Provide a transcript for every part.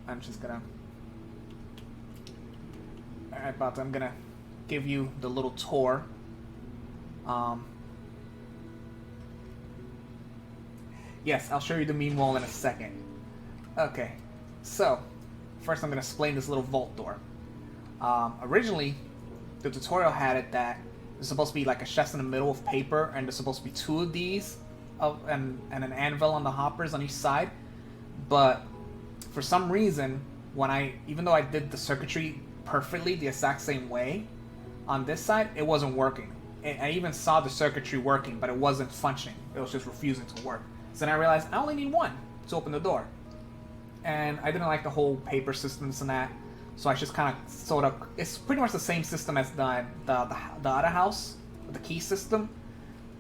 I'm just gonna... Alright, Bata, I'm gonna give you the little tour. Um, yes, I'll show you the mean wall in a second. Okay, so, first I'm gonna explain this little vault door. Originally, the tutorial had it that there's supposed to be like a chest in the middle of paper, and there's supposed to be two of these, and an anvil on the hoppers on each side. But for some reason, even though I did the circuitry perfectly the exact same way, on this side it wasn't working. I even saw the circuitry working, but it wasn't functioning. It was just refusing to work. So then I realized I only need one to open the door, and I didn't like the whole paper systems and that. So I just kind of sort of, it's pretty much the same system as the other house, the key system,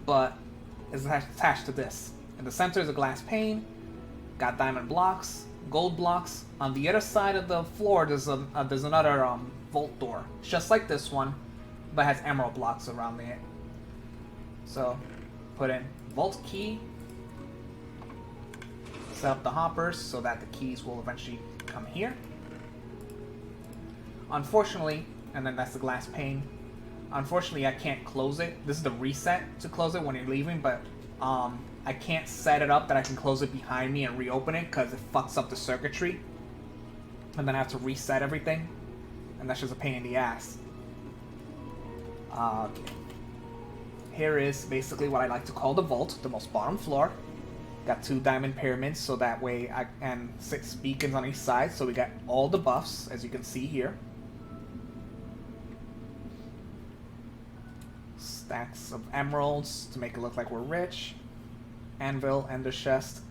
but it's attached to this. In the center is a glass pane, got diamond blocks, gold blocks. On the other side of the floor, there's another vault door, just like this one, but has emerald blocks around it. So put in vault key, set up the hoppers so that the keys will eventually come here. Unfortunately, and then that's the glass pane. Unfortunately, I can't close it. This is the reset to close it when you're leaving, but I can't set it up that I can close it behind me and reopen it because it fucks up the circuitry. And then I have to reset everything, and that's just a pain in the ass. Okay. Here is basically what I like to call the vault, the most bottom floor. Got 2 diamond pyramids, so that way and 6 beacons on each side, so we got all the buffs, as you can see here. Stacks of emeralds to make it look like we're rich. Anvil, ender chest.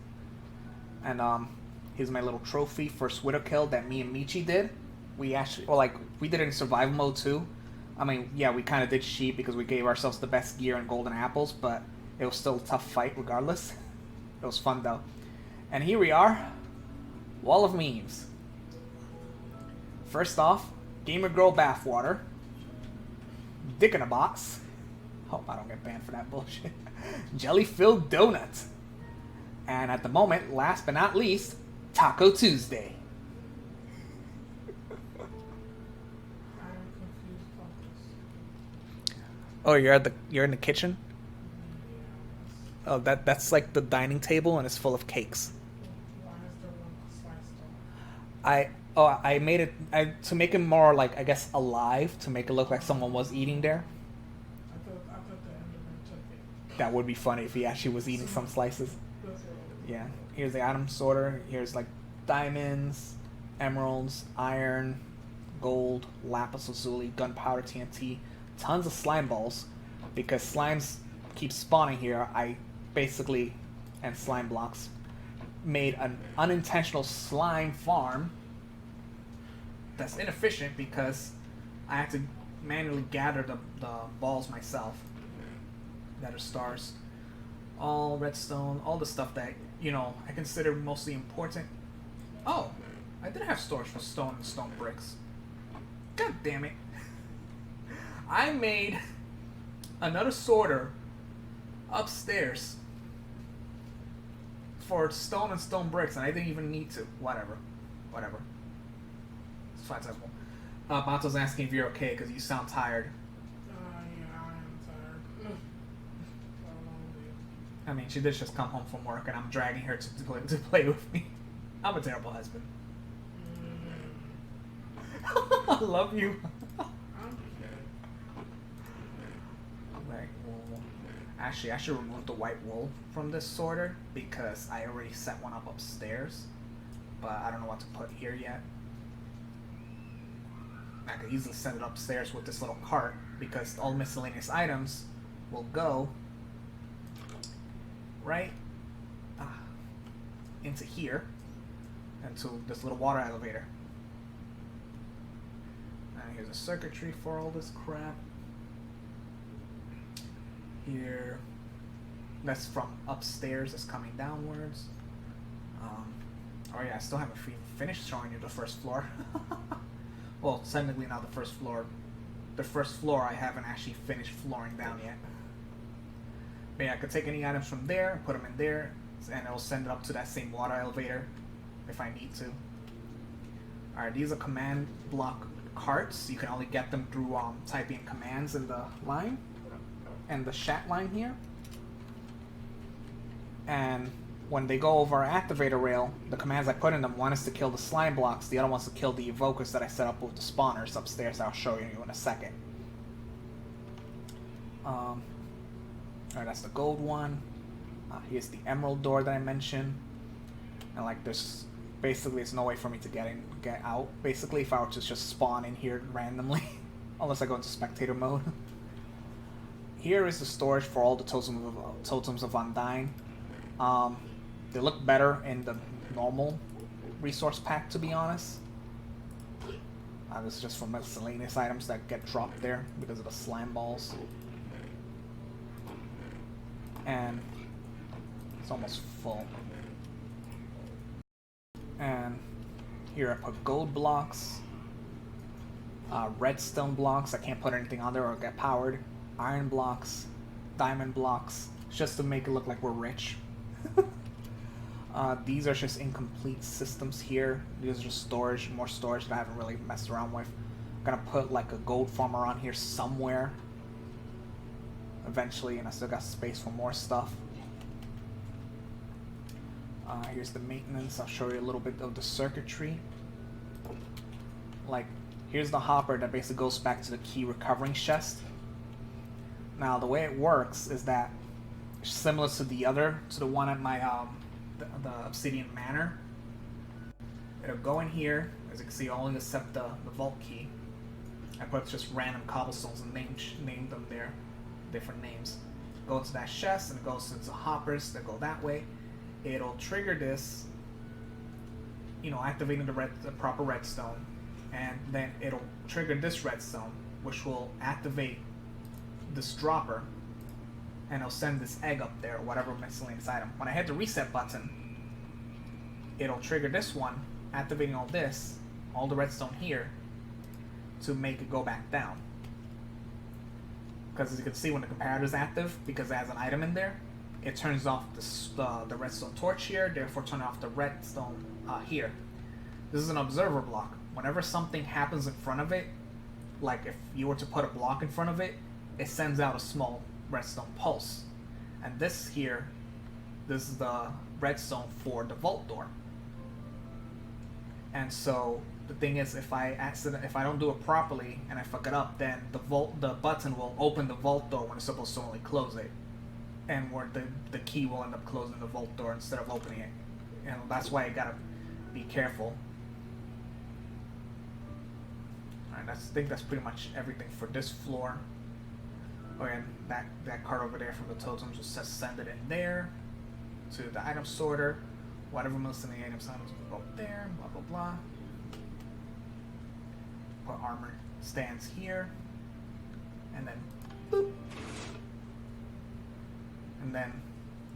And here's my little trophy, first widow kill that me and Michi did. We actually, we did it in survival mode too. I mean, yeah, we kind of did cheat because we gave ourselves the best gear and golden apples, but it was still a tough fight regardless. It was fun though. And here we are. Wall of memes. First off, Gamer Girl bathwater. Dick in a box. Hope I don't get banned for that bullshit. Jelly-filled donut. And at the moment, last but not least, Taco Tuesday. Oh, you're in the kitchen? Oh, that's like the dining table and it's full of cakes. I made it to make it more like, I guess, alive, to make it look like someone was eating there. That would be funny if he actually was eating some slices. Yeah. Here's the item sorter. Here's like diamonds, emeralds, iron, gold, lapis lazuli, gunpowder, TNT, tons of slime balls, because slimes keep spawning here. I basically, and slime blocks, made an unintentional slime farm that's inefficient because I have to manually gather the balls myself that are stars. All redstone, all the stuff that, I consider mostly important. Oh, I did have storage for stone and stone bricks. God damn it. I made another sorter upstairs for stone and stone bricks, and I didn't even need to. Whatever. It's fine, simple. Bato's asking if you're okay because you sound tired. Yeah, I am tired. I mean, she did just come home from work, and I'm dragging her to play with me. I'm a terrible husband. I love you. Right, well, actually, I should remove the white wool from this sorter because I already set one up upstairs, but I don't know what to put here yet. I could easily send it upstairs with this little cart because all miscellaneous items will go right into here, into this little water elevator. And here's a circuitry for all this crap. Here, that's from upstairs, that's coming downwards. Oh yeah, I still haven't finished showing you the first floor. Well, technically not the first floor. The first floor I haven't actually finished flooring down yet. But yeah, I could take any items from there, put them in there, and it'll send it up to that same water elevator if I need to. Alright, these are command block carts. You can only get them through typing commands in the line. And the chat line here. And when they go over our activator rail, the commands I put in them, one is to kill the slime blocks, the other one's to kill the evokers that I set up with the spawners upstairs that I'll show you in a second. Alright, that's the gold one. Here's the emerald door that I mentioned. And like there's no way for me to get out. Basically, if I were to just spawn in here randomly, unless I go into spectator mode. Here is the storage for all the totems of Undying. They look better in the normal resource pack, to be honest. This is just for miscellaneous items that get dropped there because of the slime balls. And it's almost full. And here I put gold blocks, redstone blocks. I can't put anything on there or get powered. Iron blocks, diamond blocks, just to make it look like we're rich. These are just incomplete systems here. These are just storage, more storage that I haven't really messed around with. I'm gonna put like a gold farmer on here somewhere eventually, and I still got space for more stuff. Here's the maintenance. I'll show you a little bit of the circuitry. Like, here's the hopper that basically goes back to the key recovering chest. Now, the way it works is that similar to the one at my the Obsidian Manor. It'll go in here. As you can see, I'll only accept the vault key. I put just random cobblestones and named them there, different names. Go into that chest and it goes into hoppers that go that way. It'll trigger this, activating the proper redstone, and then it'll trigger this redstone, which will activate this dropper, and it'll send this egg up there, or whatever miscellaneous item. When I hit the reset button, it'll trigger this one, activating all the redstone here, to make it go back down. Because as you can see, when the comparator is active, because it has an item in there, it turns off the redstone torch here, therefore turning off the redstone here. This is an observer block. Whenever something happens in front of it, like if you were to put a block in front of it, it sends out a small redstone pulse. And this is the redstone for the vault door. And so the thing is, if I don't do it properly and I fuck it up, then the button will open the vault door when it's supposed to only close it, and where the key will end up closing the vault door instead of opening it. And that's why you gotta be careful. Alright, I think that's pretty much everything for this floor. Oh, and that card over there from the totems will send it in there to the item sorter. Whatever most of the items will go there, blah blah blah. Put armor stands here, and then boop. And then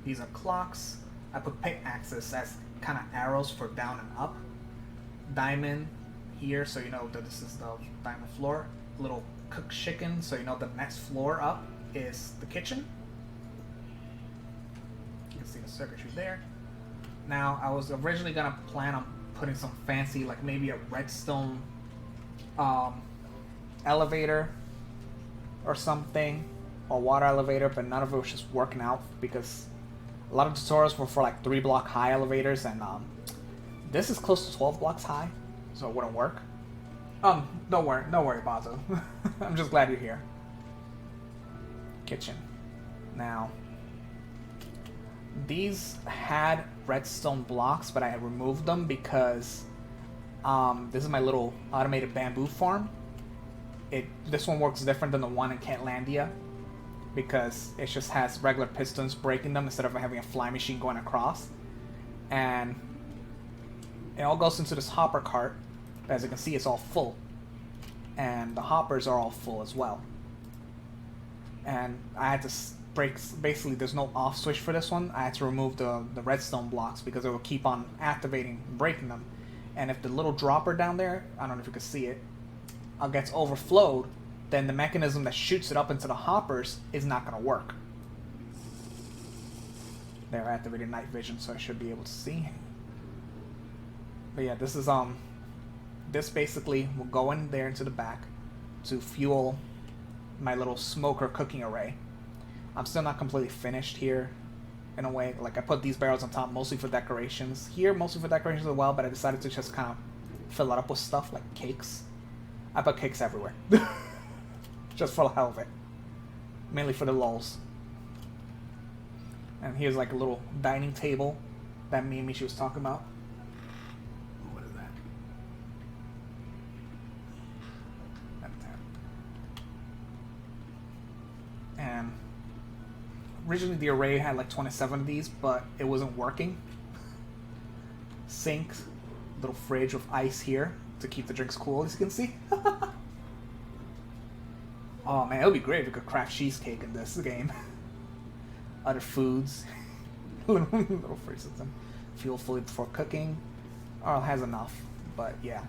these are clocks. I put pickaxes as kind of arrows for down and up. Diamond here, so you know that this is the diamond floor. Little cooked chicken, so you know the next floor up is the kitchen. You can see the circuitry there. Now, I was originally gonna plan on putting some fancy, like maybe a redstone elevator or something, or water elevator, but none of it was just working out because a lot of tutorials were for like 3-block high elevators, and this is close to 12 blocks high, so it wouldn't work. Don't worry, Bazo. I'm just glad you're here. Kitchen. Now, these had redstone blocks, but I removed them because this is my little automated bamboo farm. This one works different than the one in Kentlandia because it just has regular pistons breaking them instead of having a fly machine going across. And it all goes into this hopper cart. As you can see, it's all full. And the hoppers are all full as well. And I had to basically there's no off switch for this one. I had to remove the redstone blocks because it will keep on activating and breaking them. And if the little dropper down there, I don't know if you can see it, gets overflowed, then the mechanism that shoots it up into the hoppers is not going to work. There, I activated night vision, so I should be able to see. But yeah, this is this basically will go in there into the back to fuel my little smoker cooking array. I'm still not completely finished here, in a way. Like, I put these barrels on top mostly for decorations. Here, mostly for decorations as well, but I decided to just kind of fill it up with stuff like cakes. I put cakes everywhere. Just for the hell of it. Mainly for the lulz. And here's like a little dining table that me and Michi was talking about. What is that? And originally the array had like 27 of these, but it wasn't working. Sink, little fridge with ice here to keep the drinks cool, as you can see. Oh man, it would be great if we could craft cheesecake in this game. Other foods. little fridge system. Fuel fully before cooking. Oh, it has enough, but yeah.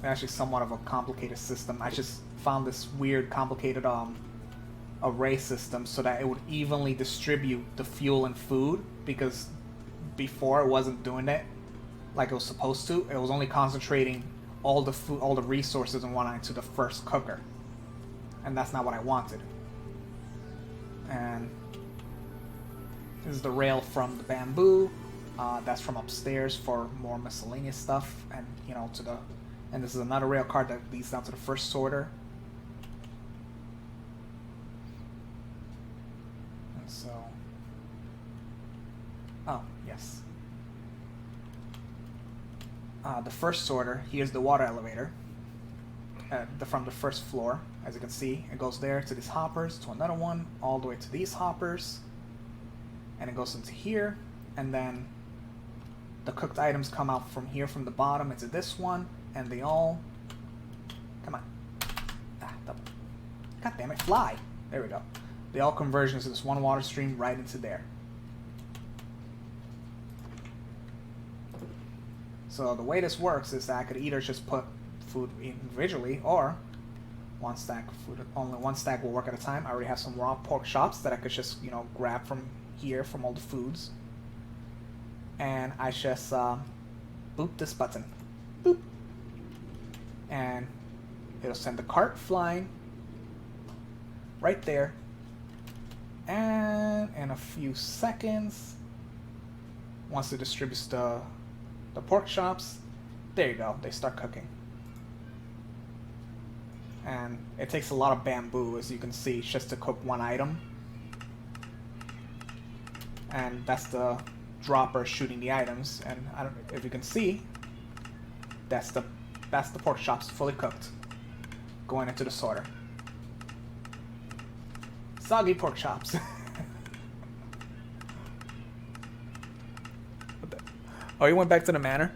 Actually somewhat of a complicated system. I just found this weird complicated array system so that it would evenly distribute the fuel and food, because before it wasn't doing it like it was supposed to. It was only concentrating all the food, all the resources and whatnot into the first cooker, and that's not what I wanted. And this is the rail from the bamboo. That's from upstairs for more miscellaneous stuff, and you know, to the. And this is another rail card that leads down to the first sorter. And so, oh yes. The first sorter, here's the water elevator from the first floor. As you can see, it goes there to these hoppers, to another one, all the way to these hoppers, and it goes into here, and then the cooked items come out from here, from the bottom into this one, and they all, come on, god damn it, fly, there we go. They all converge into this one water stream right into there. So the way this works is that I could either just put food individually, or one stack of food. Only one stack will work at a time. I already have some raw pork chops that I could just, you know, grab from here from all the foods. And I just boop this button. Boop. And it'll send the cart flying right there. And in a few seconds, once it distributes the pork chops, there you go, they start cooking. And it takes a lot of bamboo, as you can see, just to cook one item. And that's the dropper shooting the items, and I don't, if you can see, that's the pork chops fully cooked, going into the sorter. Soggy pork chops. Oh, you went back to the manor?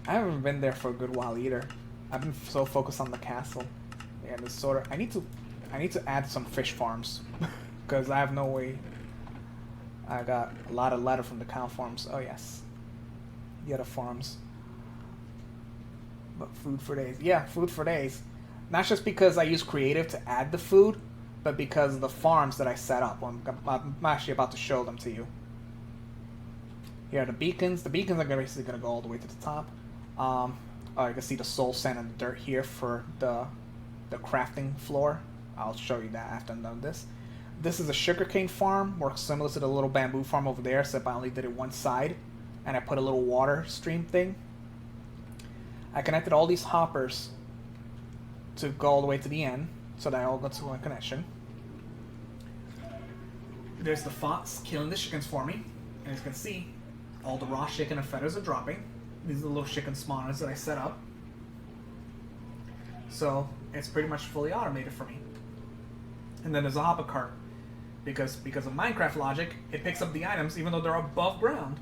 I haven't been there for a good while either. I've been so focused on the castle. Yeah, the sorter. I need to add some fish farms because I have no way. I got a lot of leather from the cow farms. Oh yes, the other farms. But food for days. Yeah, food for days. Not just because I use creative to add the food, but because of the farms that I set up. I'm actually about to show them to you. Here are the beacons. The beacons are basically going to go all the way to the top. Oh, you can see the soul sand and the dirt here for the crafting floor. I'll show you that after I'm done this. This is a sugarcane farm. Works similar to the little bamboo farm over there, except I only did it one side. And I put a little water stream thing. I connected all these hoppers to go all the way to the end, so that I all go to one connection. There's the fox killing the chickens for me. And as you can see, all the raw chicken and feathers are dropping. These are the little chicken spawners that I set up. So it's pretty much fully automated for me. And then there's a hopper cart. Because of Minecraft logic, it picks up the items even though they're above ground.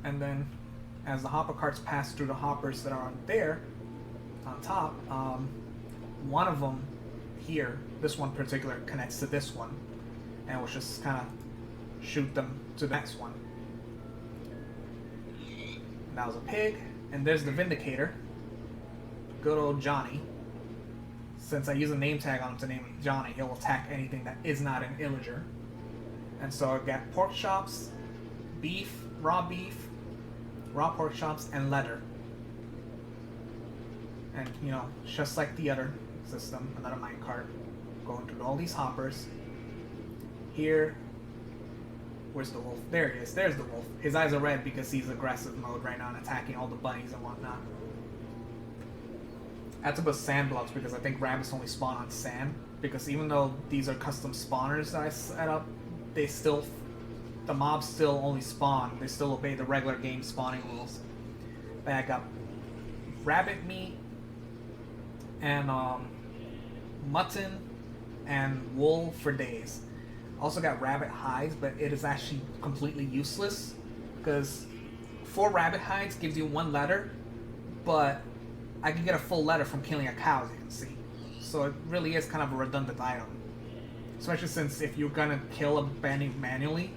And then as the hopper carts pass through the hoppers that are on there, on top, one of them here, this one in particular, connects to this one. And we'll just kind of shoot them to the next one. And that was a pig. And there's the Vindicator. Good old Johnny. since I use a name tag on him to name him Johnny, he'll attack anything that is not an illager. And so I got pork chops, beef, raw pork chops, and leather. And, you know, just like the other system, another minecart, going through all these hoppers. Here, where's the wolf? There he is. There's the wolf. His eyes are red because he's aggressive mode right now and attacking all the bunnies and whatnot. I had to put sand blocks because I think rabbits only spawn on sand. Because even though these are custom spawners that I set up, they still, the mobs still only spawn. They still obey the regular game spawning rules. But I got rabbit meat and mutton and wool for days. Also got rabbit hides, but it is actually completely useless because 4 rabbit hides gives you 1 leather, but I can get a full leather from killing a cow, as you can see. So it really is kind of a redundant item. Especially since if you're gonna kill a bunny manually,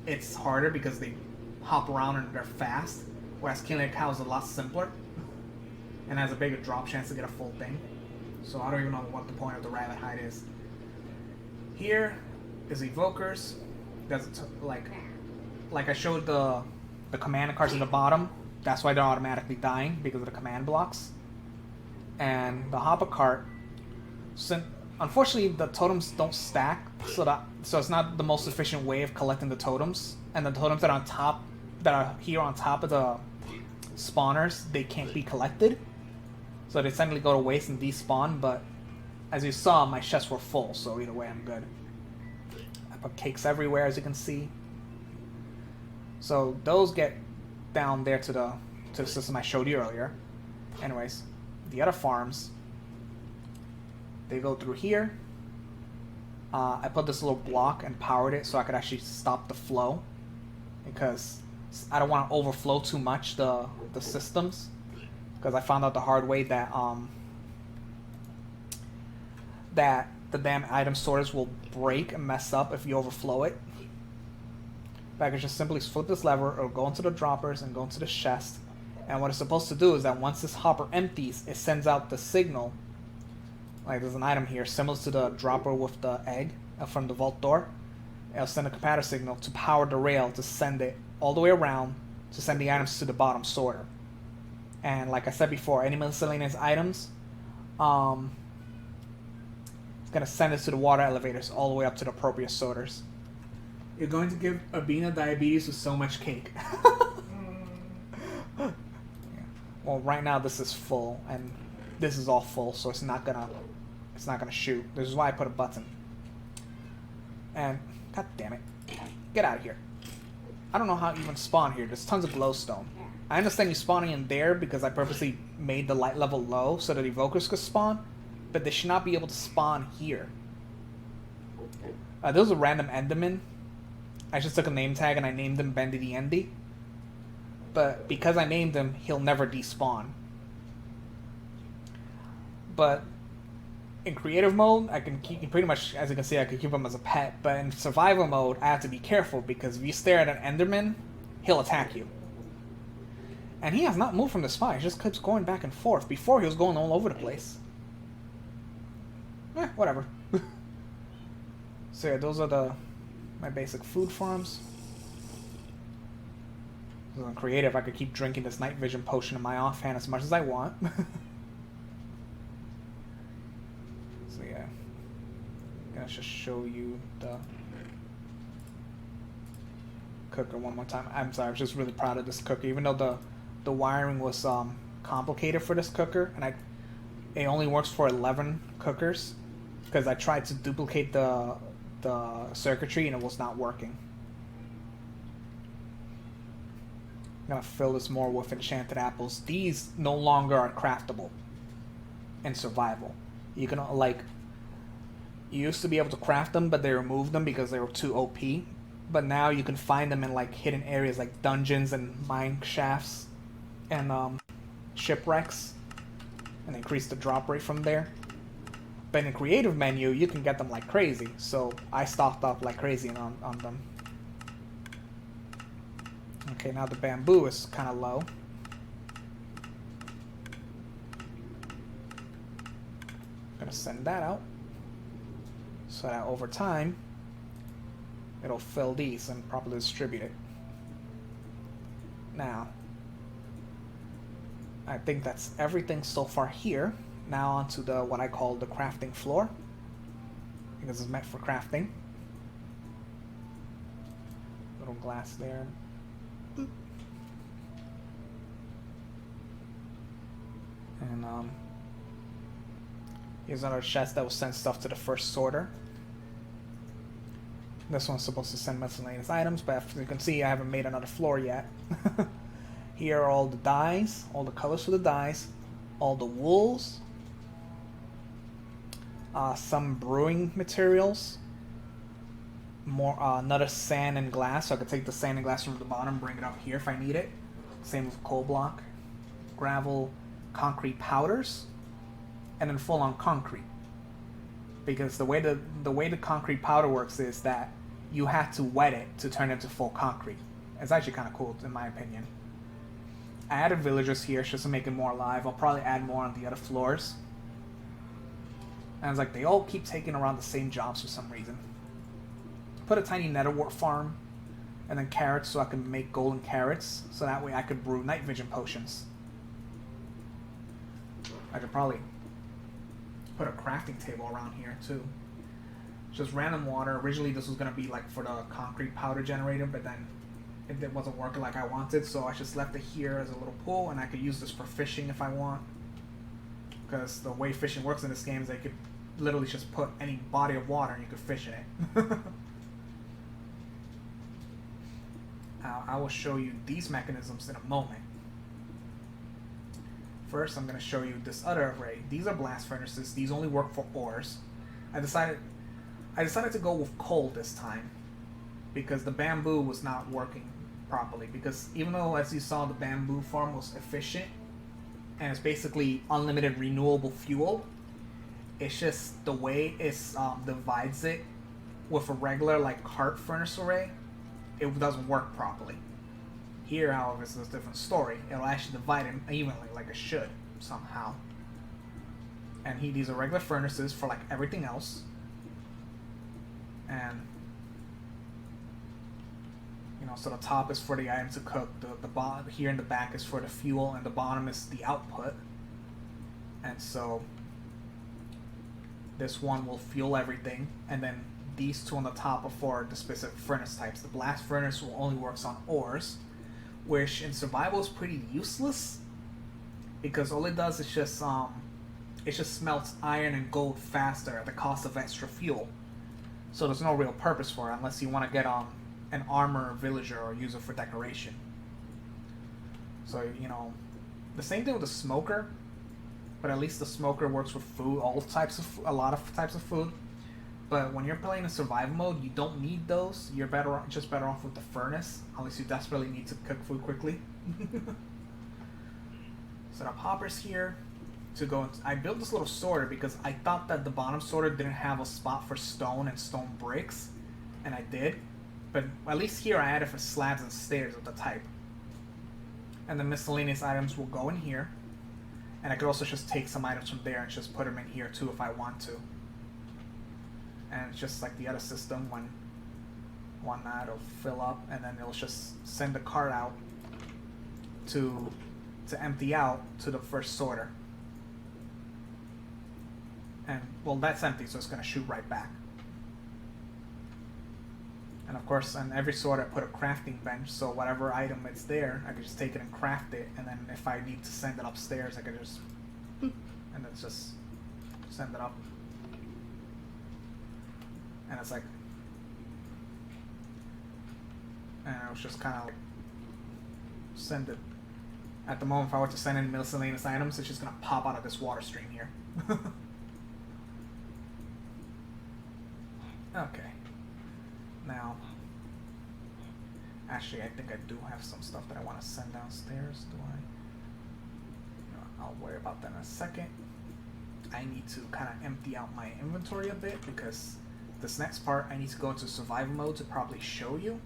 it's harder because they hop around and they're fast, whereas killing a cow is a lot simpler and has a bigger drop chance to get a full thing. So I don't even know what the point of the rabbit hide is. Here is evokers. That's like I showed the command cards at the bottom. That's why they're automatically dying, because of the command blocks. And the hopper cart. Unfortunately, the totems don't stack, so it's not the most efficient way of collecting the totems. And the totems that are on top, that are here on top of the spawners, they can't be collected. So they suddenly go to waste and despawn. But as you saw, my chests were full, so either way, I'm good. I put cakes everywhere, as you can see. So those get down there to the system I showed you earlier. Anyways, the other farms, they go through here. I put this little block and powered it so I could actually stop the flow, because I don't want to overflow too much the systems, because I found out the hard way that that the damn item sorters will break and mess up if you overflow it. But I can just simply flip this lever, it'll go into the droppers and go into the chest. And what it's supposed to do is that once this hopper empties, it sends out the signal. Like there's an item here similar to the dropper with the egg from the vault door. It'll send a comparator signal to power the rail to send it all the way around to send the items to the bottom sorter. And like I said before, any miscellaneous items, it's going to send it to the water elevators all the way up to the appropriate sorters. You're going to give Abina diabetes with so much cake. Yeah. Well, right now this is full, and this is all full, so it's not gonna shoot. This is why I put a button. And god damn it, get out of here! I don't know how you even spawn here. There's tons of glowstone. I understand you spawning in there because I purposely made the light level low so that evokers could spawn, but they should not be able to spawn here. There was a random Enderman. I just took a name tag and I named him Bendy the Endy. But because I named him, he'll never despawn. But in creative mode, I can keep pretty much, as you can see, I can keep him as a pet. But in survival mode, I have to be careful because if you stare at an Enderman, he'll attack you. And he has not moved from the spot. He just keeps going back and forth. Before, he was going all over the place. Whatever. So yeah, those are my basic food farms. So in creative, I could keep drinking this night vision potion in my offhand as much as I want. So yeah, I'm gonna just show you the cooker one more time. I'm sorry, I'm just really proud of this cooker, even though the wiring was complicated for this cooker, and it only works for 11 cookers because I tried to duplicate the circuitry and it was not working. I'm gonna fill this more with enchanted apples. These no longer are craftable in survival. You can you used to be able to craft them, but they removed them because they were too OP. But now you can find them in like hidden areas like dungeons and mine shafts and shipwrecks, and increase the drop rate from there. But in creative menu, you can get them like crazy. So I stocked up like crazy on them. Okay, now the bamboo is kind of low. gonna send that out so that over time it'll fill these and properly distribute it. Now, I think that's everything so far here. Now onto the what I call the crafting floor, because it's meant for crafting. Little glass there. Boop. And here's another chest that will send stuff to the first sorter. This one's supposed to send miscellaneous items, but as you can see, I haven't made another floor yet. Here are all the dyes, all the colors for the dyes, all the wools, some brewing materials, more another sand and glass, so I could take the sand and glass from the bottom, bring it up here if I need it. Same with coal block, gravel, concrete powders, and then full-on concrete. Because the way the concrete powder works is that you have to wet it to turn it into full concrete. It's actually kind of cool, in my opinion. I added villagers here just to make it more alive. I'll probably add more on the other floors. And it's like they all keep taking around the same jobs for some reason. Put a tiny netherwort farm, and then carrots so I can make golden carrots, so that way I could brew night vision potions. I could probably put a crafting table around here too. Just random water. Originally this was gonna be like for the concrete powder generator, but then it wasn't working like I wanted, so I just left it here as a little pool, and I could use this for fishing if I want. Because the way fishing works in this game is they could literally just put any body of water and you could fish in it. I will show you these mechanisms in a moment. First, I'm going to show you this other array. These are blast furnaces. These only work for ores. I decided to go with coal this time because the bamboo was not working properly. Because even though, as you saw, the bamboo farm was efficient and it's basically unlimited renewable fuel, it's just the way it divides it with a regular like cart furnace array, it doesn't work properly. Here, however, it's a different story. It'll actually divide it evenly, like it should, somehow. And these are regular furnaces for like everything else. And you know, so the top is for the item to cook. The bottom here in the back is for the fuel, and the bottom is the output. And so this one will fuel everything, and then these two on the top are for the specific furnace types. The blast furnace will only works on ores, which in survival is pretty useless because all it does is just it just smelts iron and gold faster at the cost of extra fuel. So there's no real purpose for it unless you want to get an armor villager or use it for decoration. So you know, the same thing with the smoker, but at least the smoker works with food, a lot of types of food. But when you're playing in survival mode, you don't need those. You're better off with the furnace, unless you desperately need to cook food quickly. Set up hoppers here to go. I built this little sorter because I thought that the bottom sorter didn't have a spot for stone and stone bricks, and I did. But at least here I added for slabs and stairs of the type. And the miscellaneous items will go in here, and I could also just take some items from there and just put them in here too if I want to. And it's just like the other system, when it'll fill up, and then it'll just send the cart out to empty out to the first sorter. And well, that's empty, so it's gonna shoot right back. And of course, on every sorter I put a crafting bench, so whatever item it's there, I can just take it and craft it, and then if I need to send it upstairs, I can just boop, and then just send it up. And it's like, and it was just kind of like send it. At the moment, if I were to send in miscellaneous items, it's just gonna pop out of this water stream here. Okay. Now, actually, I think I do have some stuff that I want to send downstairs. Do I? No, I'll worry about that in a second. I need to kind of empty out my inventory a bit because this next part I need to go into survival mode to probably show you.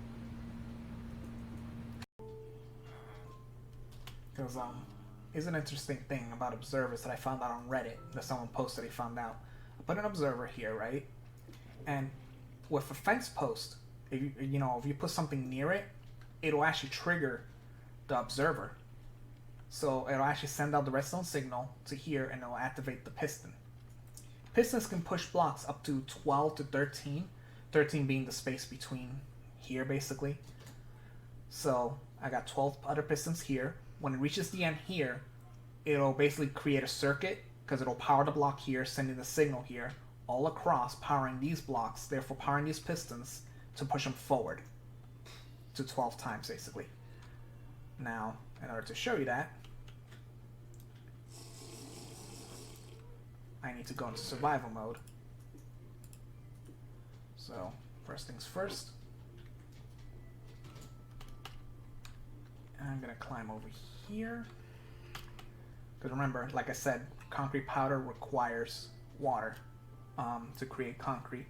Because here's an interesting thing about observers that I found out on Reddit that someone posted he found out. I put an observer here, right? And with a fence post, if you put something near it, it'll actually trigger the observer. So it'll actually send out the redstone signal to here, and it'll activate the piston. Pistons can push blocks up to 12 to 13, 13 being the space between here, basically. So I got 12 other pistons here. When it reaches the end here, it'll basically create a circuit, because it'll power the block here, sending the signal here, all across, powering these blocks, therefore powering these pistons to push them forward to 12 times, basically. Now, in order to show you that, I need to go into survival mode. So, first things first. I'm gonna climb over here. Because remember, like I said, concrete powder requires water to create concrete.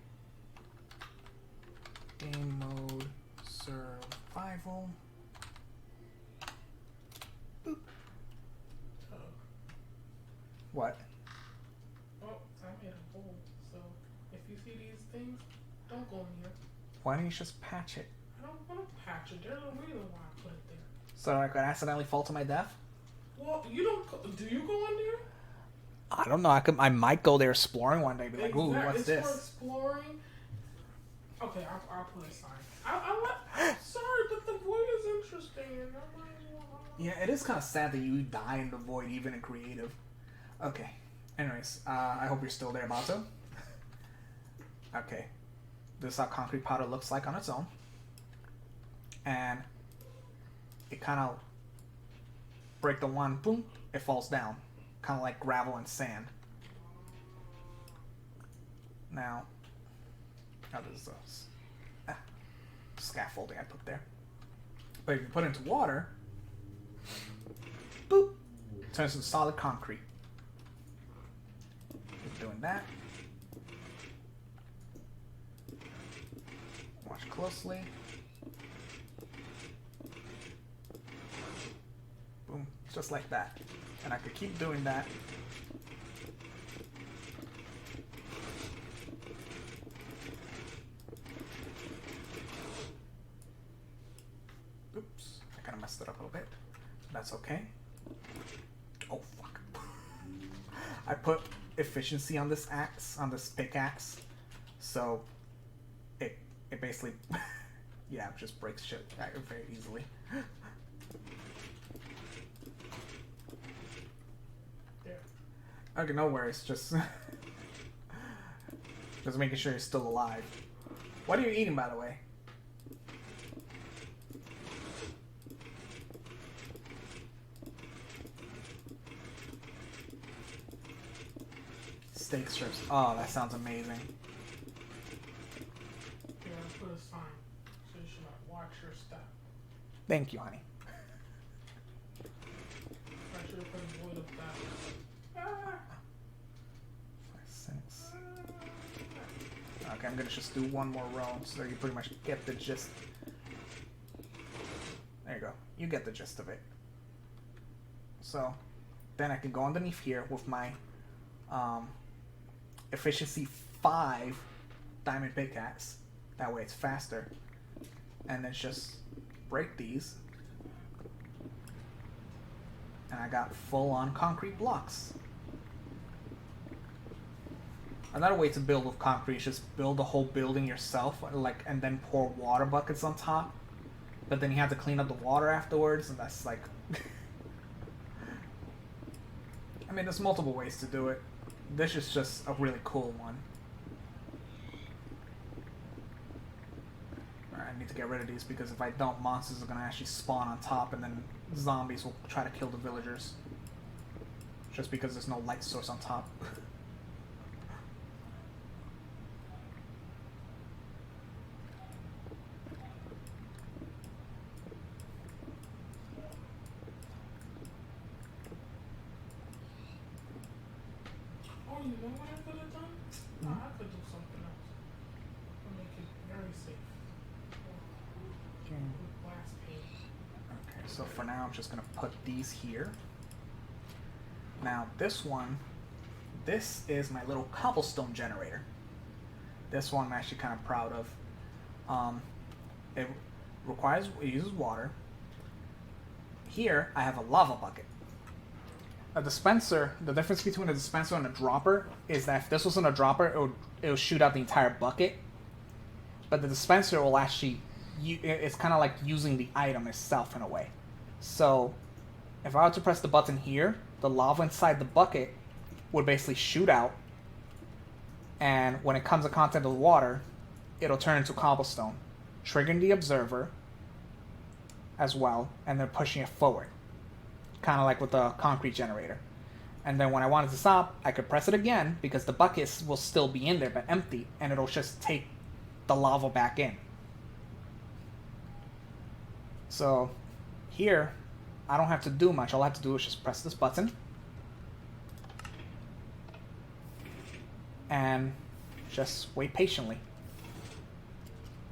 Game mode, survival. Boop. What? Oh, I made a hole. So if you see these things, don't go in here. Why don't you just patch it? I don't want to patch it. There's a reason why I put it there. So I could accidentally fall to my death? Well, you don't. Do you go in there? I don't know. I might go there exploring one day. Be like, ooh, what's it's this? For exploring. Okay, I'll put a sign. I'm sorry, but the void is interesting. And I'm like, Yeah, it is kind of sad that you die in the void, even in creative. Okay. Anyways, I hope you're still there, Bato. Okay. This is how concrete powder looks like on its own. And it kind of break the one, boom, it falls down. Kind of like gravel and sand. Now, there's this scaffolding I put there. But if you put it into water, boop, turns into solid concrete. Keep doing that. Watch closely. Boom, just like that. And I could keep doing that. Oops, I kind of messed it up a little bit. That's okay. Oh, fuck. I put efficiency on this axe, on this pickaxe, so it basically, yeah, it just breaks shit very easily. Okay, no worries. Just making sure you're still alive. What are you eating, by the way? Steak strips. Oh, that sounds amazing. Yeah, I put a sign. So you should watch your step. Thank you, honey. I should have put a void of that. 5, 6. Okay, I'm gonna just do one more row so you pretty much get the gist. There you go. You get the gist of it. So, then I can go underneath here with my efficiency 5 diamond pickaxe. That way it's faster. And then just break these. And I got full-on concrete blocks. Another way to build with concrete is just build the whole building yourself, and then pour water buckets on top. But then you have to clean up the water afterwards, and that's like... I mean, there's multiple ways to do it. This is just a really cool one. Alright, I need to get rid of these because if I don't, monsters are going to actually spawn on top, and then zombies will try to kill the villagers. Just because there's no light source on top. Oh, you know what I could have done? I could do something else. To make it very safe. With glass paint. Okay, so for now I'm just going to put these here. Now this one this is my little cobblestone generator. This one I'm actually kind of proud of. It uses water. Here I have a lava bucket. A dispenser, the difference between a dispenser and a dropper is that if this wasn't a dropper, it would shoot out the entire bucket. But the dispenser will actually, it's kind of like using the item itself in a way. So if I were to press the button here, the lava inside the bucket would basically shoot out. And when it comes in contact with water, it'll turn into cobblestone, triggering the observer as well, and then pushing it forward. Kind of like with the concrete generator. And then when I want it to stop, I could press it again because the buckets will still be in there but empty, and it'll just take the lava back in. So here, I don't have to do much. All I have to do is just press this button and just wait patiently.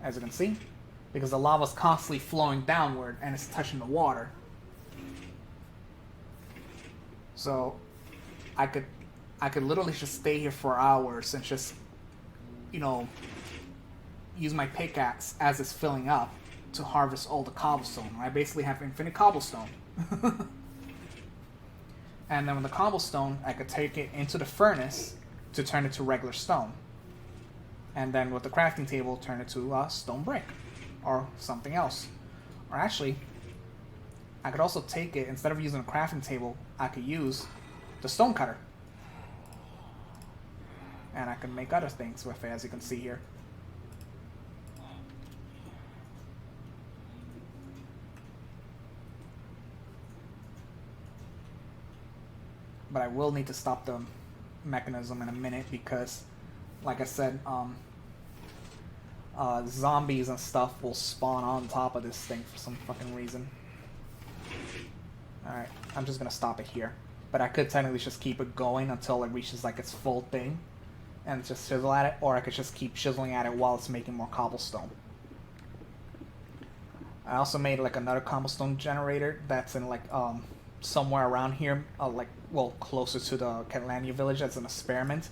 As you can see, because the lava is constantly flowing downward and it's touching the water. So I could literally just stay here for hours and just, you know, use my pickaxe as it's filling up to harvest all the cobblestone. I basically have infinite cobblestone. And then with the cobblestone, I could take it into the furnace to turn it to regular stone. And then with the crafting table, turn it to stone brick or something else. Or actually, I could also take it, instead of using a crafting table, I could use the stone cutter. And I can make other things with it, as you can see here. But I will need to stop the mechanism in a minute because, like I said, zombies and stuff will spawn on top of this thing for some fucking reason. Alright, I'm just gonna stop it here. But I could technically just keep it going until it reaches like its full thing and just chisel at it, or I could just keep chiseling at it while it's making more cobblestone. I also made like another cobblestone generator that's in like somewhere around here, closer to the Catlandia village as an experiment.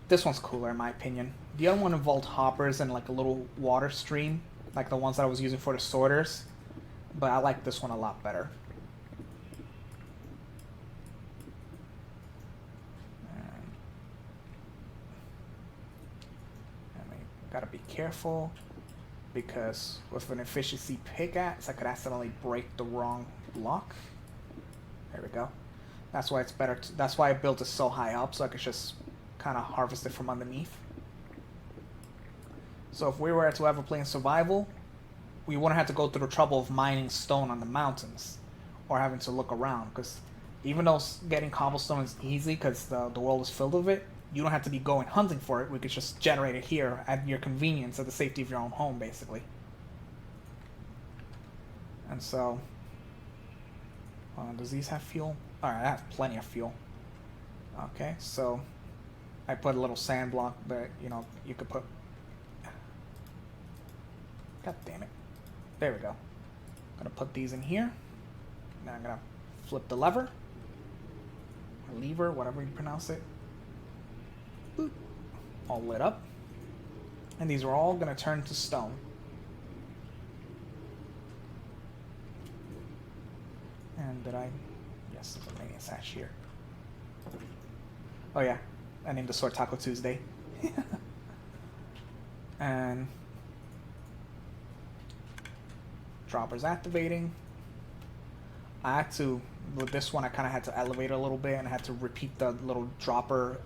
This one's cooler in my opinion. The other one involved hoppers and like a little water stream, like the ones that I was using for the sorters, but I like this one a lot better. Gotta be careful because with an efficiency pickaxe I could accidentally break the wrong block. There we go. That's why it's better. That's why I built it so high up, so I could just kind of harvest it from underneath. So if we were to ever play in survival, we wouldn't have to go through the trouble of mining stone on the mountains or having to look around. Because even though getting cobblestone is easy because the world is filled with it, you don't have to be going hunting for it. We could just generate it here at your convenience, at the safety of your own home, basically. And so, does these have fuel? Alright, I have plenty of fuel. Okay, so I put a little sand block, but you know, you could put... God damn it. There we go. I'm gonna put these in here. Now I'm gonna flip the lever. Or lever, whatever you pronounce it. Boop. All lit up. And these are all gonna turn to stone. And did I... Yes, there's a mini sash here. Oh yeah, I named the sword Taco Tuesday. And... dropper's activating. I had to... With this one, I kind of had to elevate a little bit and I had to repeat the little dropper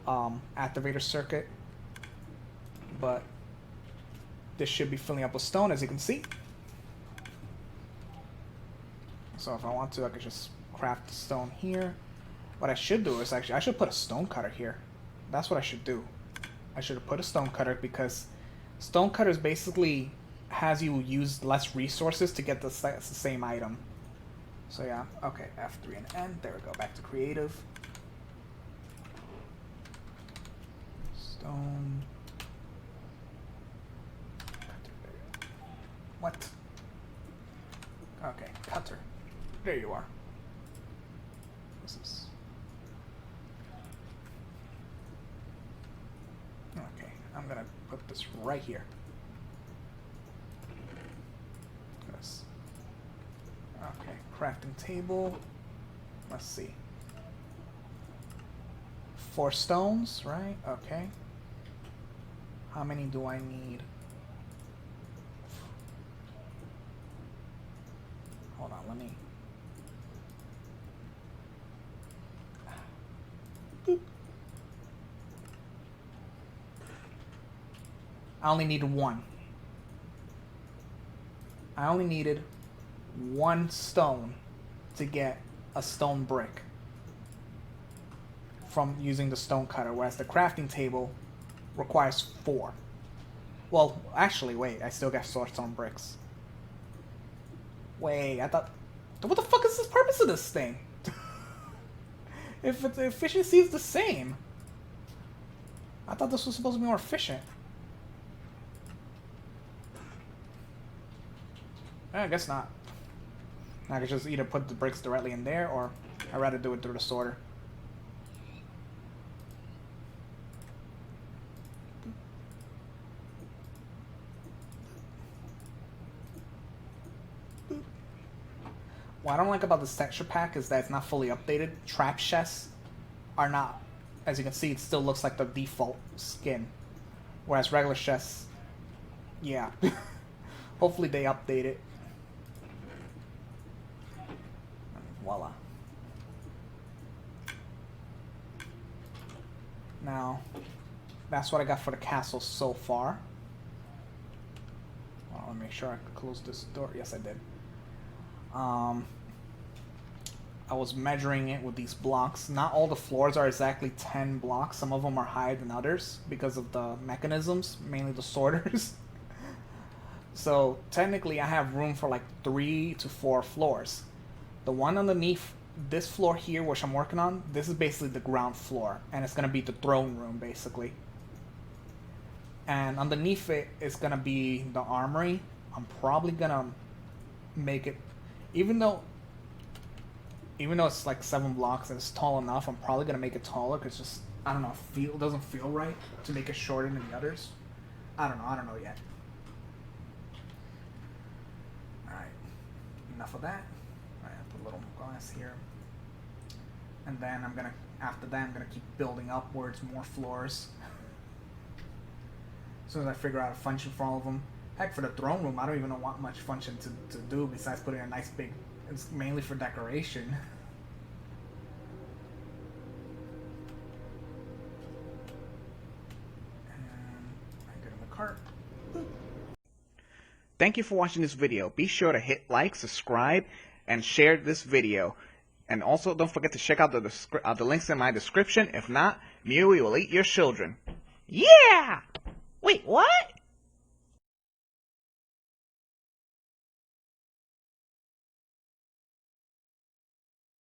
activator circuit. But this should be filling up with stone, as you can see. So if I want to, I could just craft the stone here. What I should do is actually, I should put a stone cutter here. That's what I should do. I should have put a stone cutter because stone cutters basically has you use less resources to get the same item. So yeah, okay, F3 and N, there we go, back to creative. Stone. What? Okay, cutter. There you are. This is... this right here. Yes. Okay, crafting table. Let's see. 4 stones, right? Okay. How many do I need? Hold on, let me... Boop. I only needed 1. I only needed 1 stone to get a stone brick from using the stone cutter, whereas the crafting table requires 4. Well, actually, wait, I still got stone bricks. Wait, I thought... What the fuck is the purpose of this thing? If the efficiency is the same. I thought this was supposed to be more efficient. I guess not. I could just either put the bricks directly in there, or I'd rather do it through the sorter. What I don't like about this texture pack is that it's not fully updated. Trap chests are not. As you can see, it still looks like the default skin. Whereas regular chests, yeah. Hopefully they update it. And voila. Now, that's what I got for the castle so far. I want to make sure I can close this door. Yes, I did. I was measuring it with these blocks. Not all the floors are exactly 10 blocks. Some of them are higher than others because of the mechanisms, mainly the sorters. So technically I have room for like 3 to 4 floors. The one underneath this floor here, which I'm working on, this is basically the ground floor, and it's going to be the throne room basically. And underneath it is going to be the armory. I'm probably going to make it, even though it's like 7 blocks and it's tall enough, I'm probably gonna make it taller because just, I don't know, it doesn't feel right to make it shorter than the others. I don't know yet. Alright, enough of that. Alright, put a little glass here. And then after that I'm gonna keep building upwards, more floors. As soon as I figure out a function for all of them. Heck, for the throne room, I don't even know what much function to do besides putting a nice big... It's mainly for decoration. And I get in the cart. Boop. Thank you for watching this video. Be sure to hit like, subscribe, and share this video. And also, don't forget to check out the links in my description. If not, Mewy will eat your children. Yeah! Wait, what?